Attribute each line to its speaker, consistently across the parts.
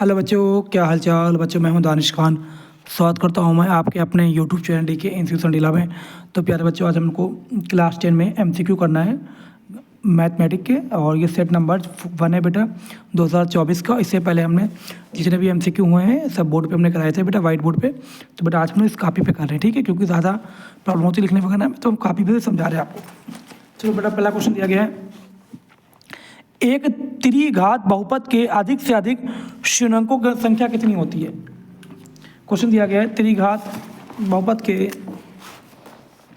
Speaker 1: Hello बच्चों, क्या हाल चाल। बच्चों मैं हूं दानिश खान। स्वागत करता हूं मैं आपके अपने यूट्यूब चैनल डी के इंस्टीट्यूशन डीला में। तो प्यारे बच्चों, आज हमको क्लास 10 में एमसीक्यू करना है मैथमेटिक के, और ये सेट नंबर 1 है बेटा 2024 का। इससे पहले हमने जितने भी एमसीक्यू हुए हैं सब बोर्ड पे हमने कराए थे बेटा, वाइट बोर्ड पे। तो बेटा आज हम इस कापी पे कर रहे हैं, ठीक है, क्योंकि ज़्यादा प्रॉब्लम होती है लिखने वगैरह में, तो हम कापी पे समझा रहे हैं आपको। चलो बेटा, पहला क्वेश्चन दिया गया है, एक त्रिघात बहुपद के अधिक से अधिक शून्यंकों की संख्या कितनी होती है। क्वेश्चन दिया गया है त्रिघात बहुपद के,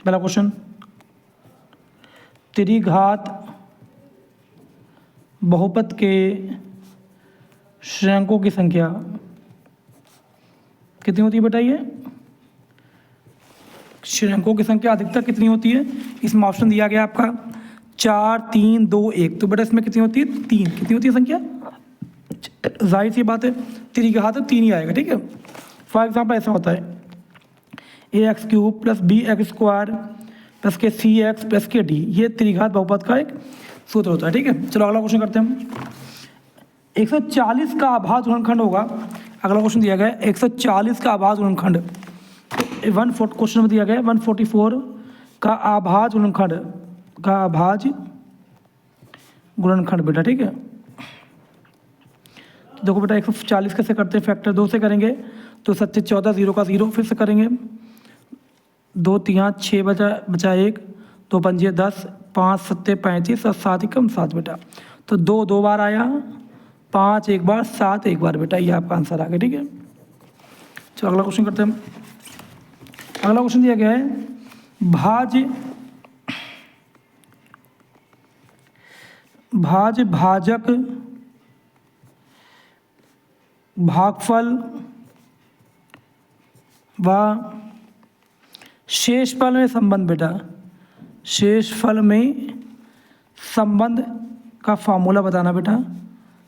Speaker 1: पहला क्वेश्चन, त्रिघात बहुपद के शून्यंकों की संख्या कितनी होती है बेटा। ये शून्यंकों की संख्या अधिकतर कितनी होती है। इसमें ऑप्शन दिया गया आपका 4, 3, 2, 1। तो बेटा इसमें कितनी होती है, 3। कितनी होती है संख्या, जाहिर सी बात है त्रिघात तो 3 ही आएगा, ठीक है। फॉर एग्जाम्पल ऐसा होता है ax³ + bx² + के cx + के d, ये त्रिघात बहुपद का एक सूत्र होता है, ठीक है। चलो अगला क्वेश्चन करते हैं हम। 140 का आभाज्य गुणनखंड होगा। अगला क्वेश्चन दिया गया है 140 का आभाज्य गुणनखंड। क्वेश्चन में दिया गया है 144 का आभाज्य गुणनखंड, का आभाज्य गुणनखंड बेटा, ठीक है। तो देखो बेटा 140 कैसे करते हैं, फैक्टर 2 से करेंगे तो 7 14, 0 का 0, फिर से करेंगे 2 3 6 बचा 1, 2 5 10, 5 7 35 और 7 एकम 7 बेटा। तो 2 2 बार आया, 5 एक बार, 7 एक बार बेटा, ये आपका आंसर आ गया, ठीक है। चलो अगला क्वेश्चन करते हैं हम। अगला क्वेश्चन दिया गया है भाजक भागफल व शेषफल में संबंध बेटा। शेषफल में संबंध का फॉर्मूला बताना बेटा।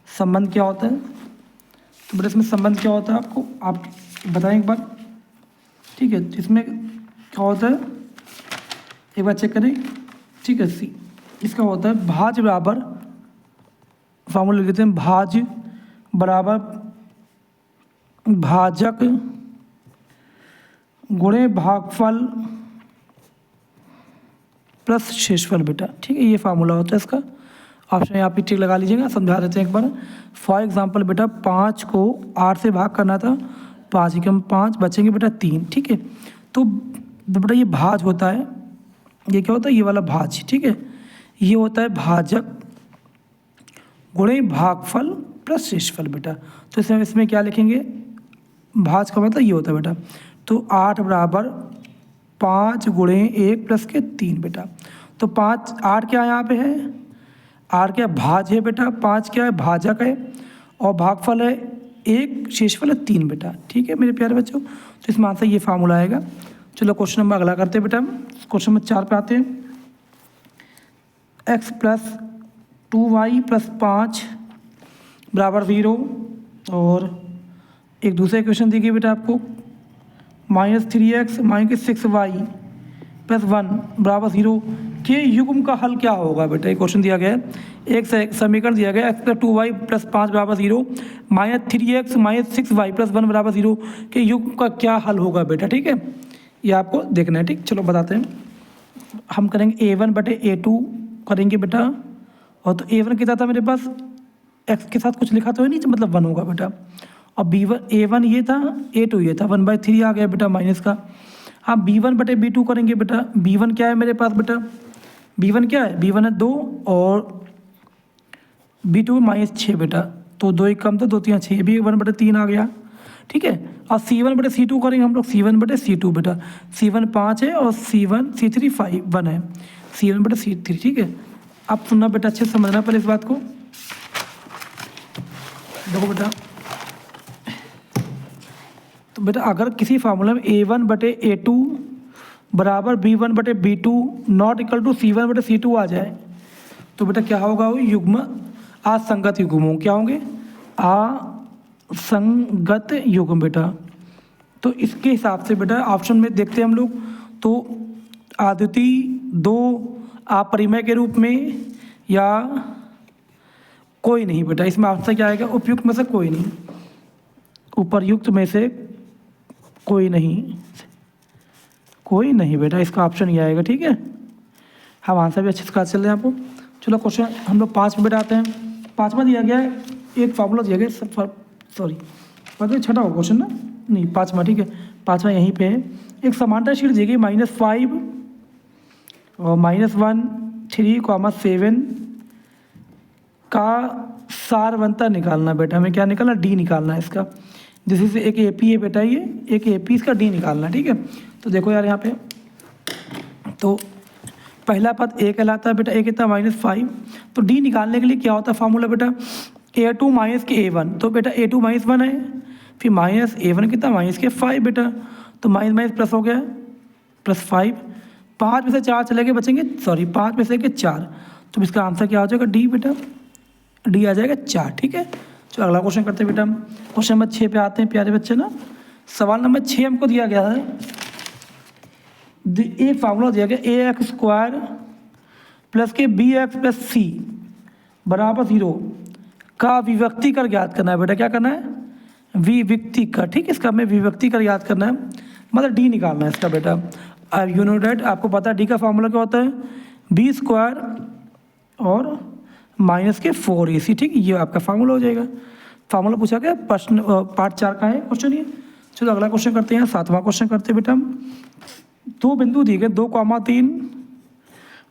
Speaker 1: संबंध क्या होता है, तो बेटा इसमें संबंध क्या होता है आपको आप बताएं एक बार, ठीक है। इसमें क्या होता है एक बार चेक करें, ठीक है। इसका होता है भाज्य बराबर, फॉर्मूला लिख देते हैं, भाज्य बराबर भाजक गुणे भागफल प्लस शेषफल बेटा, ठीक है। ये फार्मूला होता है इसका। ऑप्शन यहाँ पे टिक लगा लीजिएगा, समझा देते हैं एक बार। फॉर एग्जांपल बेटा 5 को 8 से भाग करना था, 5 एकम 5, बचेंगे बेटा 3, ठीक है। तो बेटा ये भाज होता है, ये क्या होता है, ये वाला भाज, ठीक है। ये होता है भाजक गुणे भागफल प्लस शेषफल बेटा। तो इसमें क्या लिखेंगे, भाज का मतलब ये होता है बेटा। तो 8 बराबर 5 गुणे 1 + के 3 बेटा। तो 8 क्या यहाँ पे है, 8 क्या भाज है बेटा, 5 क्या है भाजक है, और भागफल है 1, शेषफल है 3 बेटा, ठीक है मेरे प्यारे बच्चों। तो इसमें आंसर ये फार्मूला आएगा। चलो क्वेश्चन नंबर अगला करते हैं बेटा, क्वेश्चन नंबर 4 पे आते हैं। x + 2y + 5 = 0, और एक दूसरा इक्वेशन दी गई बेटा आपको -3x - 6y + 1 = 0 के युग्म का हल क्या होगा बेटा। एक क्वेश्चन दिया गया है, एक समीकरण दिया गया है x + 2y + 5 = 0, -3x - 6y + 1 = 0 के युग्म का क्या हल होगा बेटा, ठीक है। ये आपको देखना है, ठीक। चलो बताते हैं, हम करेंगे a1/a2 करेंगे बेटा। और तो a1 कितना था मेरे पास, x के साथ कुछ लिखा तो है नहीं, मतलब 1 होगा बेटा। और a1 ये था, a2 ये था, 1/3 आ गया बेटा माइनस का। हाँ b1/b2 करेंगे बेटा। b1 क्या है मेरे पास बेटा, b1 क्या है, b1 है 2, और b2 -6 बेटा। तो 2 एक कम था, 2 3 6, भी 1/3 आ गया, ठीक है। और c1/c2 करेंगे हम लोग, c1/c2 बेटा। c1 5 है और c3 1 है, c1/c3, ठीक है। अब सुनना बेटा, अच्छे से समझना पहले इस बात को। देखो बेटा, तो बेटा अगर किसी फार्मूला में a1/a2 बराबर b1/b2 not equal to c1/c2 आ जाए, तो बेटा क्या होगा, वो युग्म असंगत युग्म होंगे। क्या होंगे, असंगत युग्म बेटा। तो इसके हिसाब से बेटा ऑप्शन में देखते हैं हम लोग, तो आद्वितीय 2 अपरिमेय के रूप में, या कोई नहीं बेटा। इसमें आंसर क्या आएगा, उपयुक्त में से कोई नहीं। उपर्युक्त में से कोई नहीं बेटा, इसका ऑप्शन ये आएगा। ठीक है, हम आंसर भी अच्छे से चल रहे हैं आपको। चलो क्वेश्चन हम लोग 5 में बेटा आते हैं। 5वां दिया गया है, एक फार्मूला दिया गया सॉरी मतलब 6वां क्वेश्चन ना, नहीं 5वां। ठीक है, 5वां यहीं पे है। एक समांतर शीट दी गई -5 और -1 3, 7 का सारवंता निकालना बेटा। हमें क्या निकालना, डी निकालना है इसका। जैसे से एक AP है बेटा, ये एक AP इसका डी निकालना है। ठीक है, तो देखो यार यहाँ पे तो पहला पद A कहलाता है बेटा। A कितना -5, तो D निकालने के लिए क्या होता है फार्मूला बेटा, A2 - A1। तो बेटा A2 -1 है, फिर -A1 कितना -5 बेटा, तो माइनस प्लस हो गया +5। 5 में से 4 चले गए, बचेंगे 5 में से 4, तो इसका आंसर क्या हो जाएगा, D बेटा, D आ जाएगा 4। ठीक है, चलो अगला क्वेश्चन करते हैं बेटा। क्वेश्चन नंबर 6 पे आते हैं प्यारे बच्चे ना। सवाल नंबर 6 हमको दिया गया है, एक फार्मूला दिया गया AX² प्लस के BX + C = 0 का विभक्तिकर ज्ञात करना है बेटा। क्या करना है, विभक्तिकर। ठीक है, इसका हमें विभक्तिकर ज्ञात करना है, मतलब डी निकालना है इसका बेटा। अब यू नो डेट, आपको पता है डी का फार्मूला क्या होता है, B² और -4AC। ठीक, ये आपका फार्मूला हो जाएगा। फार्मूला पूछा गया, प्रश्न पार्ट 4 का है क्वेश्चन ये। चलो अगला क्वेश्चन करते हैं, 7वां क्वेश्चन करते हैं बेटा हम। 2 बिंदु दिए गए 2,3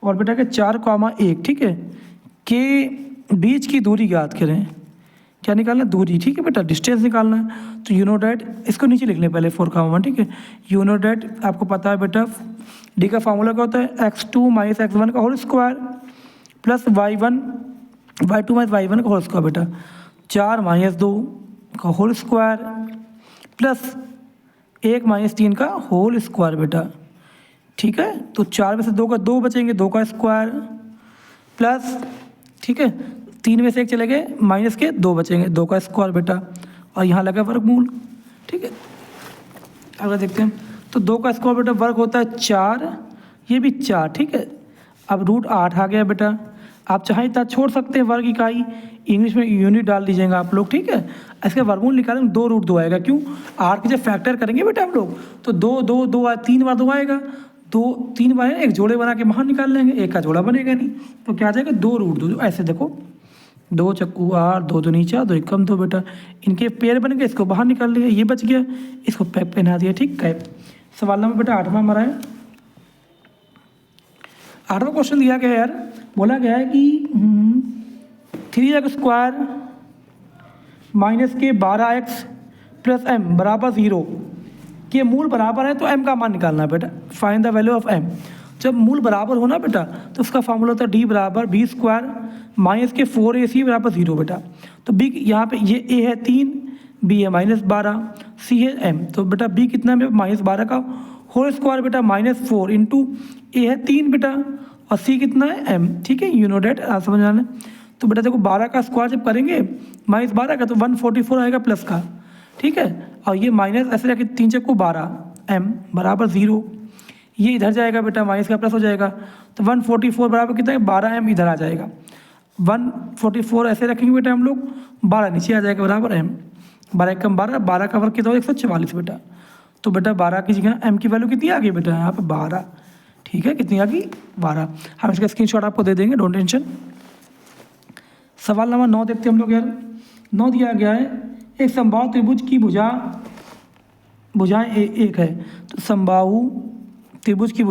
Speaker 1: और बेटा के 4,1। ठीक है, के बीच की दूरी ज्ञात करें। क्या निकालना है, दूरी। ठीक है बेटा, डिस्टेंस निकालना है। तो यू नो डेट, इसको नीचे लिख लें पहले 4,1। ठीक है, यू नो डेट आपको पता है बेटा, डी का फार्मूला क्या होता है, x2 - x1 का whole square plus y2 - y1 का होल स्क्वायर बेटा, 4 - 2 का होल स्क्वायर प्लस 1 - 3 का होल स्क्वायर बेटा। ठीक है, तो 4 में से 2 का 2 बचेंगे, 2 का स्क्वायर प्लस, ठीक है 3 में से 1 चले गए, माइनस के 2 बचेंगे, 2 का स्क्वायर बेटा, और यहाँ लगा वर्गमूल। ठीक है, अगर देखते हैं तो 2 का स्क्वायर बेटा वर्ग होता है 4, ये भी 4। ठीक है, अब √8 आ गया बेटा। आप चाहें इतना छोड़ सकते हैं, वर्ग इकाई इंग्लिश में यूनिट डाल दीजिएगा आप लोग। ठीक है, इसका वर्गमूल निकालेंगे 2√2 आएगा। क्यों, 8 के जब फैक्टर करेंगे बेटा हम लोग, तो 2 2 2 3 बार 2 आएगा, 3 बार एक जोड़े बना के बाहर निकाल लेंगे, एक का जोड़ा बनेगा नहीं, तो क्या आ जाएगा 2√2। ऐसे देखो 2 चक्कू 8, 2 दूनी 4, 2 कम 2 बेटा, इनके पेयर बन गए, इसको बाहर निकाल लिया, ये बच गया, इसको पैप पहना दिया। ठीक है, सवाल नंबर बेटा 8वां हमारा है। 8वां क्वेश्चन दिया गया है यार, बोला गया है कि 3x² - 12x + m = 0 के मूल बराबर है, तो m का मान निकालना है बेटा। Find the value of m। जब मूल बराबर होना बेटा, तो उसका फार्मूला होता है d = b² - 4ac = 0 बेटा। तो b यहाँ पे ये a है 3, b है -12, c है m, तो बेटा b कितना है, -12 का होल स्क्वायर बेटा, -4 इंटू a है 3 बेटा, और c कितना है m। ठीक है, यू नो डेट, आप समझ आना। तो बेटा देखो 12 का स्क्वायर जब करेंगे -12 का, तो 144 आएगा प्लस का। ठीक है, और ये माइनस ऐसे रखे 3 चक्कू 12, m = 0, ये इधर जाएगा बेटा, माइनस का प्लस हो जाएगा, तो 144 बराबर कितना है, 12m इधर आ जाएगा। 144 ऐसे रखेंगे बेटा हम लोग, 12 नीचे आ जाएगा बराबर m, 12 कम 12, 12 का वर्ग कितना हो 144 बेटा। तो बेटा 12 की जगह m की वैल्यू कितनी आ गई बेटा, यहाँ पे 12। ठीक है, कितनी आ गई, 12। हम इसका स्क्रीनशॉट आपको दे देंगे, डोंट टेंशन। सवाल नंबर 9 देखते हैं हम लोग यार। 9 दिया गया है, एक समबाहु त्रिभुज की भुजाएं एक है। तो समबाहु त्रिभुज की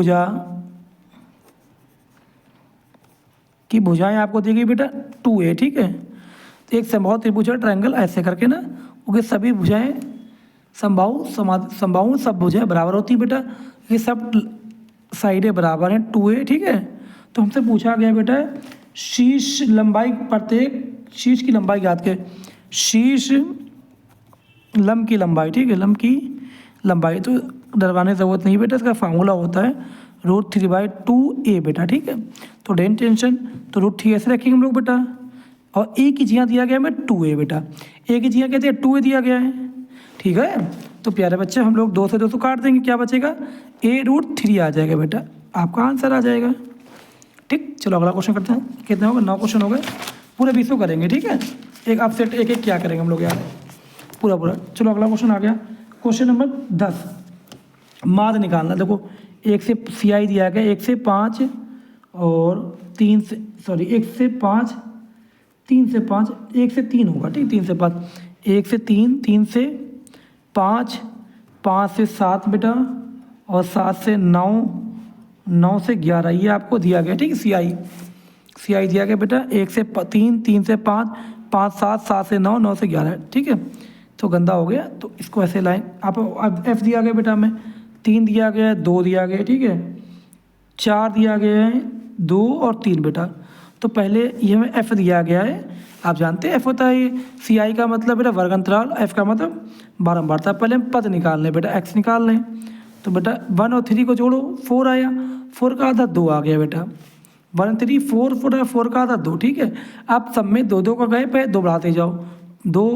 Speaker 1: भुजाएं आपको दी गई बेटा 2a। ठीक है, तो एक समबाहु त्रिभुज है, ट्रायंगल ऐसे करके ना, क्योंकि सभी भुजाएं समबाहु सब भुजाएं बराबर होती है बेटा, ये सब साइडें बराबर हैं 2a। ठीक है, तो हमसे पूछा गया बेटा शीर्ष लंबाई, प्रत्येक शीर्ष की लंबाई ज्ञात के, शीर्ष लंब की लंबाई। ठीक है, लंब की लंबाई, तो डरवाने की ज़रूरत नहीं बेटा, इसका फार्मूला होता है √3/2a बेटा। ठीक है, तो डेन टेंशन, तो √3 ऐसे रखेंगे हम लोग बेटा, और a की जगह दिया गया है 2a बेटा, a की जगह कहते हैं 2a दिया गया है। ठीक है, तो प्यारे बच्चे हम लोग 2 से 2 काट देंगे, क्या बचेगा, a√3 आ जाएगा बेटा, आपका आंसर आ जाएगा। ठीक, चलो अगला क्वेश्चन करते हैं। कितने हो गए, 9 क्वेश्चन हो गए, पूरे 20 करेंगे। ठीक है, एक अपसेट एक क्या करेंगे हम लोग यार। पूरा पूरा। चलो अगला क्वेश्चन आ गया, क्वेश्चन नंबर 10, माध्य निकालना। देखो 1 से CI दिया गया, 1 से 5 और 3 से, सॉरी 1 से 5, 3 से 5, 1 से 3 होगा, ठीक, 3 से 5, 1 से 3, 3 से 5, 5 से 7 बेटा, और 7 से 9, 9 से 11, ये आपको दिया गया, ठीक है। CI दिया गया बेटा, 1 से 3, 3 से 5, 5 7, 7 से 9, 9 से 11, ठीक है। तो गंदा हो गया, तो इसको ऐसे लाइन आप, अब F दिया गया बेटा हमें, 3 दिया गया है, 2 दिया गया है, ठीक है, 4 दिया गया है, 2 और 3 बेटा। तो पहले ये हमें F दिया गया है, आप जानते हैं F होता है ये, CI का मतलब बेटा वर्ग अंतराल, F का मतलब बारंबारता। पहले हम पद निकाल लें बेटा, x निकाल लें। तो बेटा 1 और 3 को जोड़ो, 4 आया, 4 का आधा 2 आ गया बेटा, 1 3 4, 4 का आधा 2, ठीक है। आप सब में 2 2 का गए पे 2 बढ़ाते जाओ, 2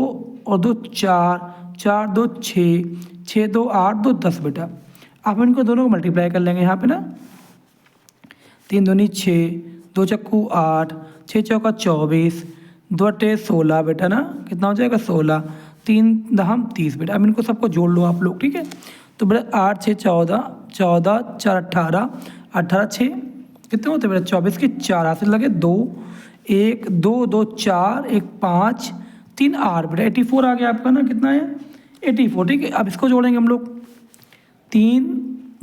Speaker 1: और 2 4, 4 2 6, 6 2 8, 2 10 बेटा। आप इनको दोनों को मल्टीप्लाई कर लेंगे यहाँ पे ना, 3 दूनी 6, 2 चक्कू 8, 6 चौका 24, 2 अट्ठे 16 बेटा ना, कितना हो जाएगा 16, 3 दहम 30 बेटा। अब इनको सबको जोड़ लो आप लोग, ठीक है। तो बेटा 8 6 14, 14 4 18, 18 6 कितने होते बेटा 24 के 4 हासिल लगे 2, 1 2 2 4, 1 5 3 8 बेटा 84 आ गया आपका ना, कितना है 84, ठीक है। अब इसको जोड़ेंगे हम लोग, 3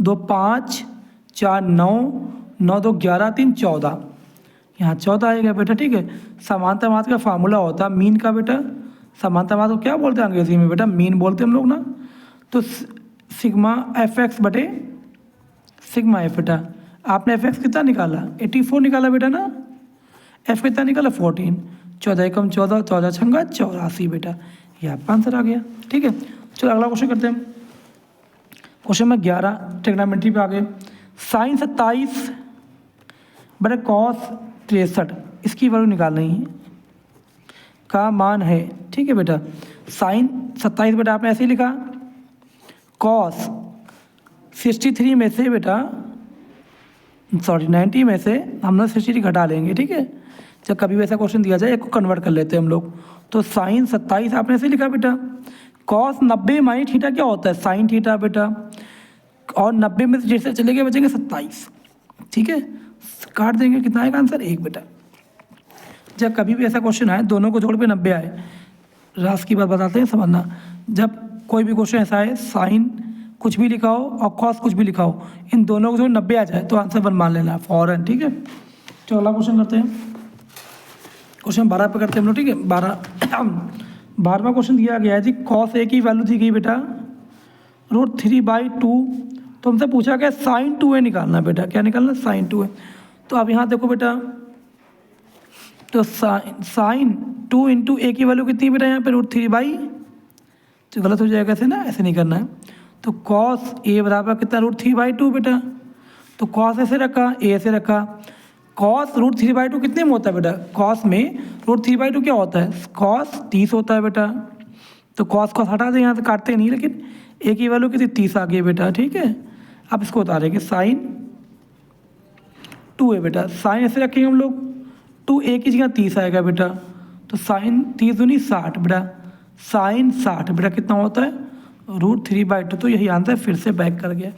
Speaker 1: 2 5, 4 9, 9 2 11, 3 14, यहाँ 14 आएगा बेटा, ठीक है। समानता माध्य का फार्मूला होता है मीन का बेटा, समानता माध्य को क्या बोलते हैं अंग्रेजी में बेटा, मीन बोलते हैं हम लोग ना। तो सिग्मा FX बटे सिग्मा F बेटा। आपने FX कितना निकाला, 84 निकाला बेटा ना, F कितना निकाला 14, 14 एकम 14, 14 छंगा 84 बेटा, ये आपका आंसर आ गया, ठीक है। चलो अगला क्वेश्चन करते हैं, क्वेश्चन नंबर 11 ट्रिग्नोमेट्री पे आ गए। साइन 27 बटे कॉस 63, इसकी वैल्यू निकालनी है का मान है, ठीक है बेटा। साइन 27 बेटा आपने ऐसे ही लिखा, कॉस 63 में से बेटा, सॉरी 90 में से हम लोग 63 घटा लेंगे, ठीक है। जब कभी वैसा क्वेश्चन दिया जाए एक को कन्वर्ट कर लेते हैं हम लोग। तो साइन 27 आपने ऐसे लिखा बेटा, कॉस 90 माइनस थीटा क्या होता है साइन थीटा बेटा, और 90 में से जैसे चले गए बचेंगे 27, ठीक है। काट देंगे, कितना आएगा आंसर 1 बेटा। जब कभी भी ऐसा क्वेश्चन आए दोनों को जोड़ पे 90 आए, रास की बात बताते हैं समझना, जब कोई भी क्वेश्चन ऐसा है साइन कुछ भी लिखा हो और कॉस कुछ भी लिखा हो, इन दोनों को जो 90 आ जाए तो आंसर 1 मान लेना फॉरन, ठीक है। तो अगला क्वेश्चन करते हैं, क्वेश्चन 12 पे करते हैं हम लोग, ठीक है। 12वां क्वेश्चन दिया गया है जी, कॉस ए की वैल्यू दी गई बेटा √3/2, तो हमसे पूछा गया साइन 2a निकालना बेटा, क्या निकालना साइन 2a। तो अब यहाँ देखो बेटा, तो साइन 2 इंटू ए की वैल्यू कितनी बेटा यहाँ पे √3/, तो गलत हो जाएगा ऐसे ना, ऐसे नहीं करना है। तो कॉस ए बराबर कितना √3/2 बेटा, तो कॉस ऐसे रखा, ए ऐसे रखा। कॉस √3/2 कितने में होता है बेटा, कॉस में √3/2 क्या होता है, कॉस 30 होता है बेटा। तो कॉस हटा दें, यहाँ से काटते नहीं, लेकिन ए की वैल्यू कितनी 30 आ गई बेटा, ठीक है। अब इसको उतारेंगे साइन 2a बेटा, साइन ऐसे रखेंगे हम लोग, 2a की जगह 30 आएगा बेटा, तो साइन 30 दूनी 60 बेटा, साइन 60 बेटा कितना होता है √3/2। तो यही आंसर फिर से बैक कर गया,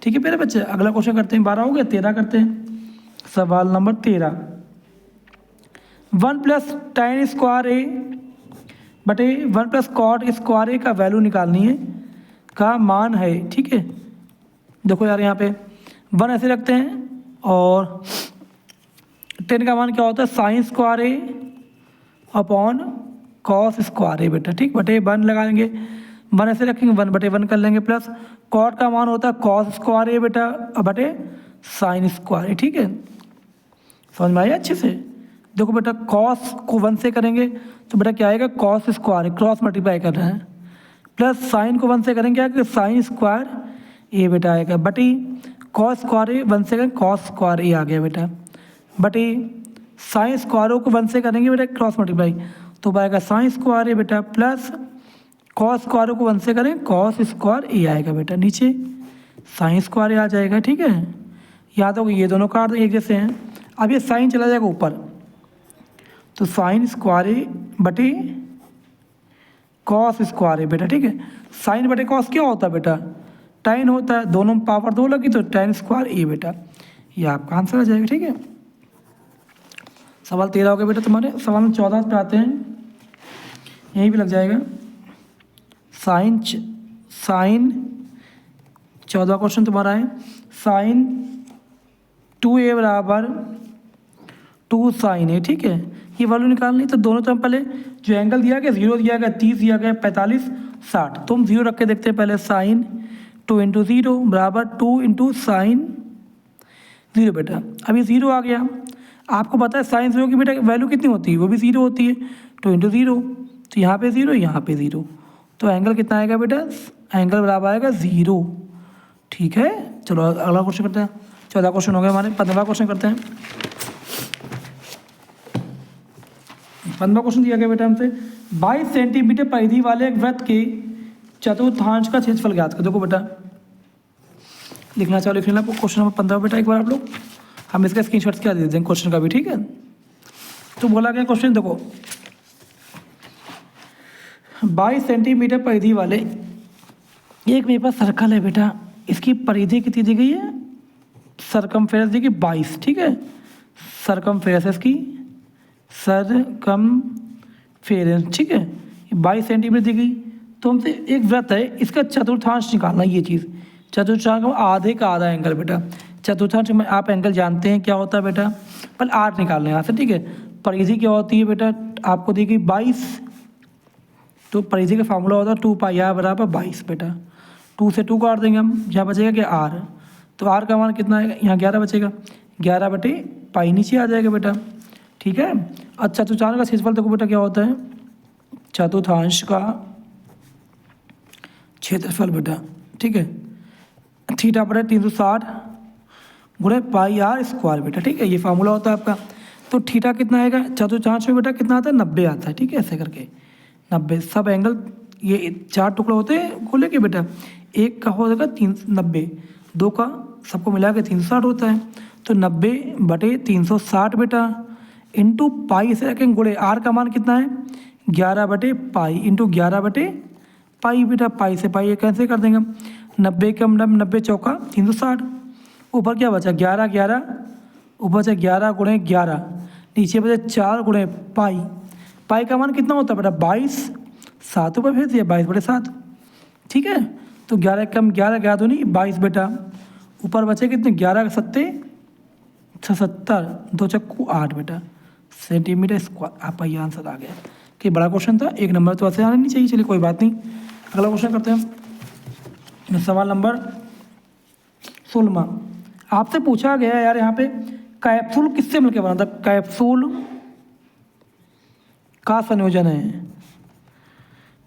Speaker 1: ठीक है मेरे बच्चे। अगला क्वेश्चन करते हैं, 12 हो गया, 13 करते हैं। सवाल नंबर 13, 1 + tan स्क्वायर ए बटे 1 + cot स्क्वायर ए का वैल्यू निकालनी है, का मान है, ठीक है। देखो यार यहाँ पे 1 ऐसे रखते हैं, और 10 का मान क्या होता है साइन स्क्वायर ए अपॉन कॉस स्क्वायर ए बेटा, ठीक, बटे 1 लगाएंगे, 1 ऐसे रखेंगे, 1 बटे 1 कर लेंगे, प्लस कॉट का मान होता है कॉस स्क्वायर ए बेटा बटे साइन स्क्वायर ए, ठीक है। समझ में आया अच्छे से। देखो बेटा कॉस को 1 से करेंगे तो बेटा क्या आएगा कॉस स्क्वायर, क्रॉस मल्टीप्लाई कर रहे हैं, प्लस साइन को 1 से करेंगे क्या साइन स्क्वायर ए बेटा आएगा, बटी कॉस स्क्वायर ए 1 से करेंगे कॉस स्क्वायर ए आ गया बेटा, बटी साइन स्क्वायर को 1 से करेंगे बेटा क्रॉस मल्टीप्लाई, तो आएगा साइन स्क्वायर ए बेटा, प्लस कॉस स्क्वायर को 1 से करें कॉस स्क्वायर ए आएगा बेटा, नीचे साइन स्क्वायर ए आ जाएगा, ठीक है। याद होगा ये दोनों कार्ड एक जैसे हैं। अब ये साइन चला जाएगा ऊपर, तो साइन स्क्वायर ए बटे कॉस स्क्वायर है बेटा, ठीक है। साइन बटे कॉस क्या होता है बेटा, tan होता है, दोनों में पावर 2 लगी तो tan स्क्वायर ए बेटा, ये आपका आंसर आ जाएगा, ठीक है। सवाल 13 हो गया बेटा तुम्हारे। सवाल 14 पे आते हैं, यहीं भी लग जाएगा। साइन 14 क्वेश्चन तुम्हारा है, साइन 2a बराबर 2 साइन है, ठीक है। ये वैल्यू निकालनी, तो दोनों तरफ पहले जो एंगल दिया गया 0 दिया गया, 30 दिया गया, 45, 60, तो हम 0 रख के देखते हैं पहले। साइन 2 × 0 बराबर 2 × साइन 0 बेटा। अभी 0 आ गया, आपको पता है साइन 0 की बेटा वैल्यू कितनी होती है, वो भी 0 होती है, 2 × 0, तो यहाँ पे 0, यहाँ पे 0, तो एंगल कितना आएगा बेटा, एंगल बराबर आएगा 0, ठीक है। चलो अगला क्वेश्चन करते हैं। 14 क्वेश्चन हो गए हमारे, 15वां क्वेश्चन करते हैं। 15वां क्वेश्चन दिया गया बेटा हमसे, 22 सेंटीमीटर परिधि वाले एक वृत्त के चतुर्थांश का क्षेत्रफल ज्ञात कर। देखो बेटा लिखना चाहो लिख लेना क्वेश्चन नंबर 15 बेटा एक बार आप लोग, हम इसका स्क्रीनशॉट क्या दे देंगे क्वेश्चन का भी, ठीक है। तो बोला गया क्वेश्चन, देखो 22 सेंटीमीटर परिधि वाले एक मेरे पास सर्कल है बेटा, इसकी परिधि कितनी दी गई है, सरकमफेरेंस दी गई 22, ठीक है। सरकमफेरेंस इसकी, सरकमफेरेंस, ठीक है, 22 सेंटीमीटर दी गई। तो हमसे एक वृत्त है, इसका चतुर्थांश निकालना, ये चीज़ चतुर्थांश में आधे का आधा एंगल बेटा, चतुर्थांश में आप एंगल जानते हैं क्या होता है बेटा, पहले 8 निकालना है यहाँ से, ठीक है। परिधि क्या होती है बेटा, आपको दी गई 22, तो परिधि का फार्मूला होता है 2πr बराबर 22 बेटा, 2 से 2 काट देंगे हम, यहाँ बचेगा क्या r, तो r का मान कितना आएगा, यहाँ 11 बचेगा, 11/π नीचे आ जाएगा बेटा, ठीक है। और चतुर्थांश का क्षेत्रफल देखो बेटा क्या होता है, चतुर्थांश का क्षेत्रफल बेटा, ठीक है, θ/360 गुणे πr² बेटा, ठीक है, ये फार्मूला होता है आपका। तो थीटा कितना आएगा, चतुर्थांश में बेटा कितना आता है, 90 आता है, ठीक है, ऐसे करके 90, सब एंगल ये 4 टुकड़े होते हैं गोले के बेटा, एक का हो जाएगा 90, 2 का सबको मिला के 360 होता है, तो 90/360 बेटा इंटू पाई से रखेंगे गुणे, आर का मान कितना है 11/π इंटू 11/π बेटा, पाई से पाई कैसे कर देंगे, 90 का 90 चौका 360, ऊपर क्या बचा 11 11, ऊपर बचा 11 × 11, नीचे बचा 4 × पाई, पाई का मान कितना होता है बेटा 22, 7 ऊपर भेज दिया 22/7, ठीक है। तो 11 कम 11 11 तो नहीं 22 बेटा, ऊपर बचे कितने 11 × 7 76, 2 चक्कू 8 बेटा सेंटीमीटर स्क्वायर, आपका ये आंसर आ गया। कि बड़ा क्वेश्चन था, 1 नंबर तो ऐसे आना नहीं चाहिए, चलिए कोई बात नहीं। अगला क्वेश्चन करते हैं, सवाल नंबर 16। आपसे पूछा गया यार यहाँ पे कैप्सूल किससे मिलकर बना था, कैप्सूल का संयोजन है,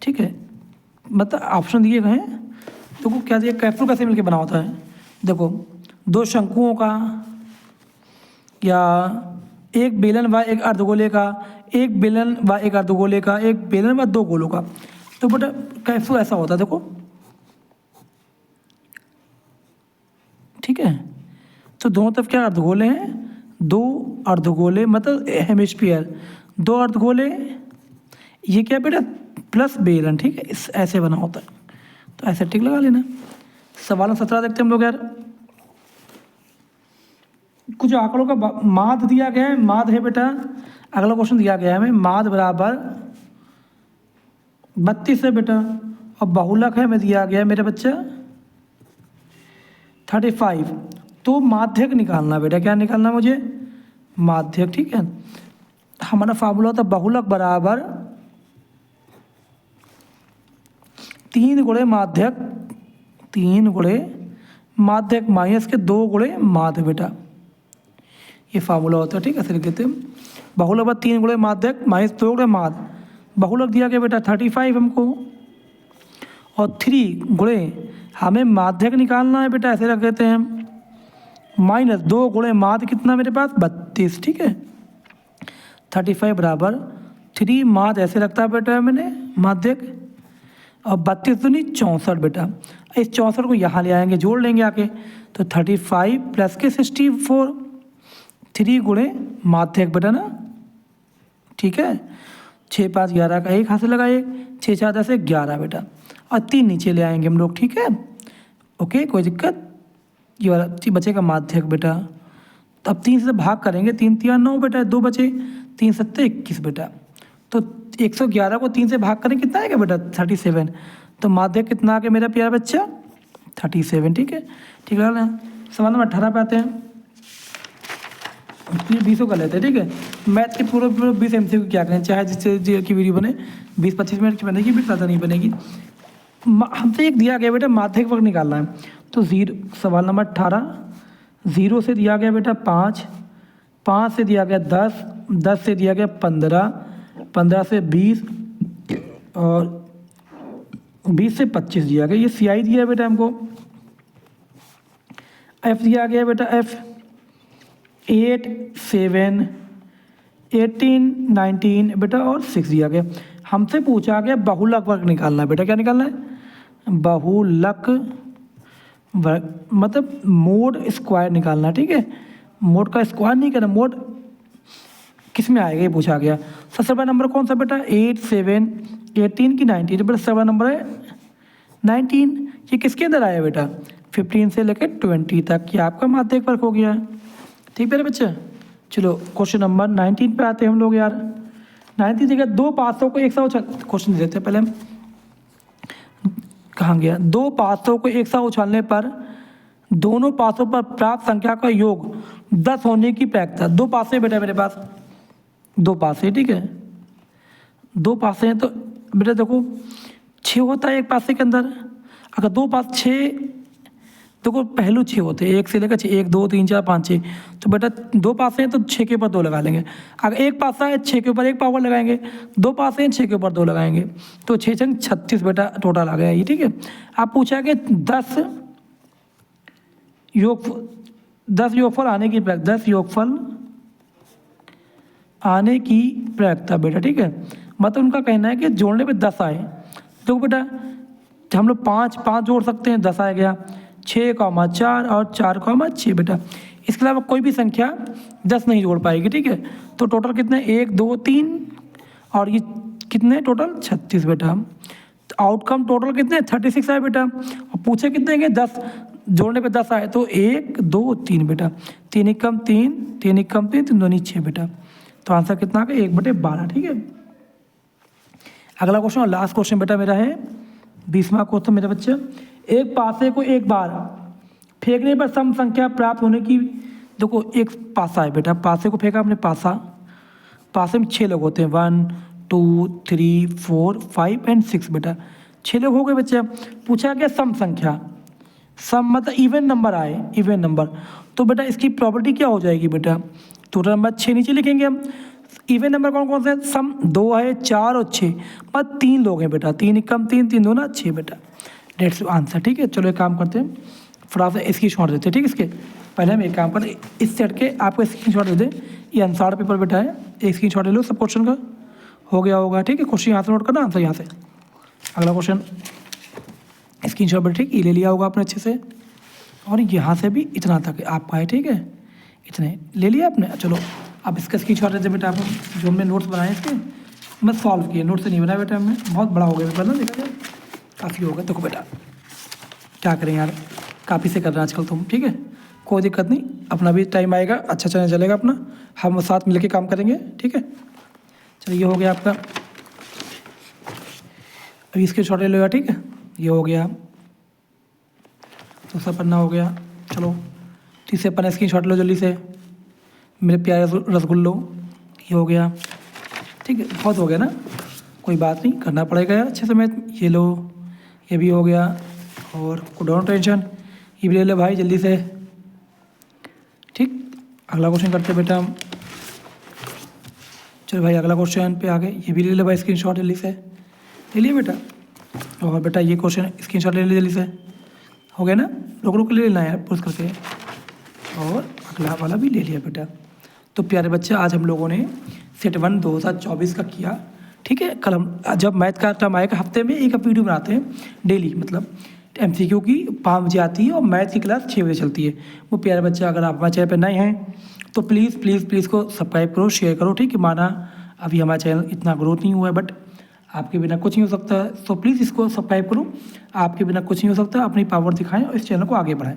Speaker 1: ठीक है, मतलब ऑप्शन दिए गए हैं, देखो क्या दिया, कैप्सूल कैसे मिलकर बना होता है, देखो 2 शंकुओं का, या एक बेलन व एक अर्धगोले का, एक बेलन व एक अर्धगोले का, एक बेलन व 2 गोलों का। तो बेटा कैप्सूल ऐसा होता है, देखो ठीक है, तो दोनों तरफ क्या अर्धगोले हैं, 2 अर्धगोले मतलब हेमिस्फीयर, 2 अर्धगोले, ये क्या बेटा प्लस बेलन, ठीक है, इस ऐसे बना होता है, तो ऐसे टिक लगा लेना। सवाल 17 देखते हैं हम लोग यार, कुछ आंकड़ों का माद दिया गया है, माद है बेटा, अगला क्वेश्चन दिया गया है हमें, माद बराबर 32 है बेटा, और बहुलक है हमें दिया गया है मेरा बच्चा 35, तो माध्यक निकालना बेटा, क्या निकालना मुझे, माध्यक, ठीक है। हमारा फार्मूला होता है बहुलक बराबर 3 × माध्यक, 3 × माध्यक माइनस के 2 × माध्य बेटा, ये फार्मूला होता है, ठीक है, ऐसे लिख देते हैं। बहुलक बराबर 3 × माध्यक माइनस 2 × माध्य, बहुलक दिया गया बेटा 35 हमको, और 3 × हमें माध्यक निकालना है बेटा, ऐसे रख देते हैं माइनस 2 × माध्य कितना मेरे पास 32, ठीक है, 35 बराबर 3 माध्य ऐसे रखता है बेटा मैंने माध्यक, और 32 तो नहीं 64 बेटा, इस 64 को यहाँ ले आएंगे, जोड़ लेंगे आके, तो 35 प्लस के 64, 3 × माध्यक बेटा ना, ठीक है, 6 5 11 का 1 हाथ से लगा 1, 6 4 10 11 बेटा, और 3 नीचे ले आएंगे हम लोग, ठीक है। ओके, कोई दिक्कत। ये वाला बचेगा माध्यक बेटा। तो अब 3 से भाग करेंगे, 3 3 9 बेटा, 2 बचे, 3 7 21 बेटा। तो 111 को 3 से भाग करें कितना आएगा बेटा? 37। तो माध्यक कितना आ गया मेरा प्यारा बच्चा? 37, ठीक है। ठीक है ना। सवाल नंबर 18 पे आते हैं। फिर 20 का लेते हैं, ठीक है। मैथ के पूरे 20 MCQ क्या करें, चाहे जिससे की वीडियो बने 20-25 मिनट की बनेगी, फिर ज़्यादा नहीं बनेगी। हमसे एक दिया गया बेटा माध्यक वर्ग निकालना है। तो सवाल नंबर 18, 0 से दिया गया बेटा 5, 5 से दिया गया 10, 10 से दिया गया 15, 15 से 20 और 20 से 25 दिया गया। ये CI दिया है बेटा हमको। F दिया गया बेटा, F 8 7 18 19 बेटा और 6 दिया गया। हमसे पूछा गया बहुलक वर्ग निकालना है बेटा। क्या निकालना है? बहुलक वर्ग, मतलब मोड स्क्वायर निकालना है, ठीक है। मोड का स्क्वायर नहीं करना, मोड किस में आएगा ये पूछा गया। सबसे बड़ा नंबर कौन सा बेटा? 8 7 18 की 19 बेटा। सबसे बड़ा नंबर है 19। ये किसके अंदर आया बेटा? 15 से लेकर 20 तक। ये आपका माध्यक वर्ग हो गया, ठीक है बच्चा। चलो क्वेश्चन नंबर 19 पे आते हैं हम लोग यार। 19 जगह 2 पासों को एक साथ क्वेश्चन दे देते हैं पहले हम। कहाँ गया? 2 पासों को एक साथ उछालने पर दोनों पासों पर प्राप्त संख्या का योग 10 होने की प्रायिकता। 2 पासे बेटा मेरे पास, 2 पासे, ठीक है। 2 पासे हैं तो बेटा देखो 6 होता है एक पासे के अंदर। अगर 2 पास 6, देखो पहलू 6 होते हैं, 1 से लेकर 6, 1 2 3 4 5 6। तो बेटा 2 पासे हैं तो 6 के ऊपर 2 लगा लेंगे। अगर एक पासा है 6 के ऊपर 1 पावर लगाएंगे, 2 पासे हैं 6 के ऊपर 2 लगाएंगे। तो 6 छंग 36 बेटा टोटल आ गया ये, ठीक है। आप पूछा कि 10 योगफल आने की प्रायिकता, 10 योगफल आने की प्रायिकता बेटा, ठीक है। मतलब उनका कहना है कि जोड़ने पे 10 आए। तो बेटा हम लोग 5 जोड़ सकते हैं, 10 आ गया। 6, 4 और 4, 6 बेटा। इसके अलावा कोई भी संख्या 10 नहीं जोड़ पाएगी, ठीक है। तो टोटल कितने? 1 2 3 और ये कितने टोटल? 36 बेटा। तो आउटकम टोटल कितने? 36 आए बेटा। और पूछे कितने के? 10 जोड़ने पे 10 आए। तो 1 2 3 बेटा। 3 एकम 3, 3 एकम 3, 3 दूनी 6 बेटा। तो आंसर कितना आ गया? 1/12, ठीक है। अगला क्वेश्चन और लास्ट क्वेश्चन बेटा मेरा है 20वां क्वेश्चन मेरे बच्चे। एक पासे को एक बार फेंकने पर सम संख्या प्राप्त होने की। देखो एक पासा है बेटा, पासे को फेंका आपने, पासे में 6 लोग होते हैं, 1 2 3 4 5 एंड 6 बेटा। 6 लोग हो गए बच्चे। पूछा गया सम संख्या, सम मतलब इवन नंबर आए, इवन नंबर। तो बेटा इसकी प्रॉपर्टी क्या हो जाएगी बेटा? टोटल नंबर 6 नीचे लिखेंगे हम। इवन नंबर कौन कौन से हैं? सम 2 है, 4 और 6, मतलब 3 लोग हैं बेटा। 3 एकम 3, 3 दूना 6 बेटा। डेट्स आंसर, ठीक है। चलो एक काम करते हैं, थोड़ा सा इसकी शॉट देते हैं, ठीक है। इसके पहले हम एक काम करें, इस सेट के आपको स्क्रीन शॉट दे दें। ये आंसर पेपर बेटा है, एक स्क्रीन शॉट ले लो सब क्वेश्चन का। हो गया होगा, ठीक है। क्वेश्चन यहाँ से नोट करना, आंसर यहाँ से। अगला क्वेश्चन स्क्रीन शॉट बेटा, ठीक, ये ले लिया होगा आपने अच्छे से। और यहाँ से भी इतना तक आपका है, ठीक है। इतने ले लिया आपने। चलो अब इसका स्क्रीन शॉट लेते बेटा। आप जो हमने नोट्स बनाए इसके मैं सॉल्व किए, नोट से नहीं बनाया बेटा। हमने बहुत बड़ा हो गया पेपर ना, देखा जाए काफ़ी हो गया। देखो बेटा क्या करें यार, काफ़ी से कर रहे हैं आजकल तुम, ठीक है। कोई दिक्कत नहीं, अपना भी टाइम आएगा, अच्छा चलने चलेगा अपना, हम साथ मिल के काम करेंगे, ठीक है। चलिए ये हो गया आपका, अभी इसके शॉर्ट ले लो यार, ठीक है। ये हो गया, दूसरा पन्ना हो गया। चलो तीसरे पन्ने स्क्रीन शॉट लो जल्दी से मेरे प्यारे रसगुल्लो। ये हो गया, ठीक है। बहुत हो गया ना, कोई बात नहीं, करना पड़ेगा यार अच्छे से मैथ। ये लो, ये भी हो गया। और डोंट टेंशन, ये भी ले ले भाई जल्दी से, ठीक। अगला क्वेश्चन करते बेटा हम। चलो भाई अगला क्वेश्चन पे आ गए, ये भी ले ले भाई स्क्रीन शॉट जल्दी से, ले लिए बेटा। और बेटा ये क्वेश्चन स्क्रीन शॉट ले लीजिए जल्दी से, हो गया ना। रुक ले लेना यार पूछ करके। और अगला वाला भी ले लिया बेटा। तो प्यारे बच्चे आज हम लोगों ने सेट 1 2024 का किया, ठीक है। कल हम जब मैथ का टर्म आएगा हफ्ते में एक वीडियो बनाते हैं डेली, मतलब MCQ की 5 बजे आती है और मैथ की क्लास 6 बजे चलती है। वो प्यारे बच्चे अगर आप हमारे चैनल पर नए हैं तो प्लीज़ प्लीज़ प्लीज़ को सब्सक्राइब करो, शेयर करो, ठीक है। माना अभी हमारा चैनल इतना ग्रोथ नहीं हुआ है, बट आपके बिना कुछ नहीं हो सकता है। सो प्लीज़ इसको सब्सक्राइब करो, आपके बिना कुछ नहीं हो सकता। अपनी पावर दिखाएं और इस चैनल को आगे बढ़ाएं।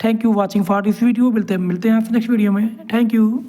Speaker 1: Thank you watching for this video. मिलते हैं आपसे नेक्स्ट वीडियो में। Thank you.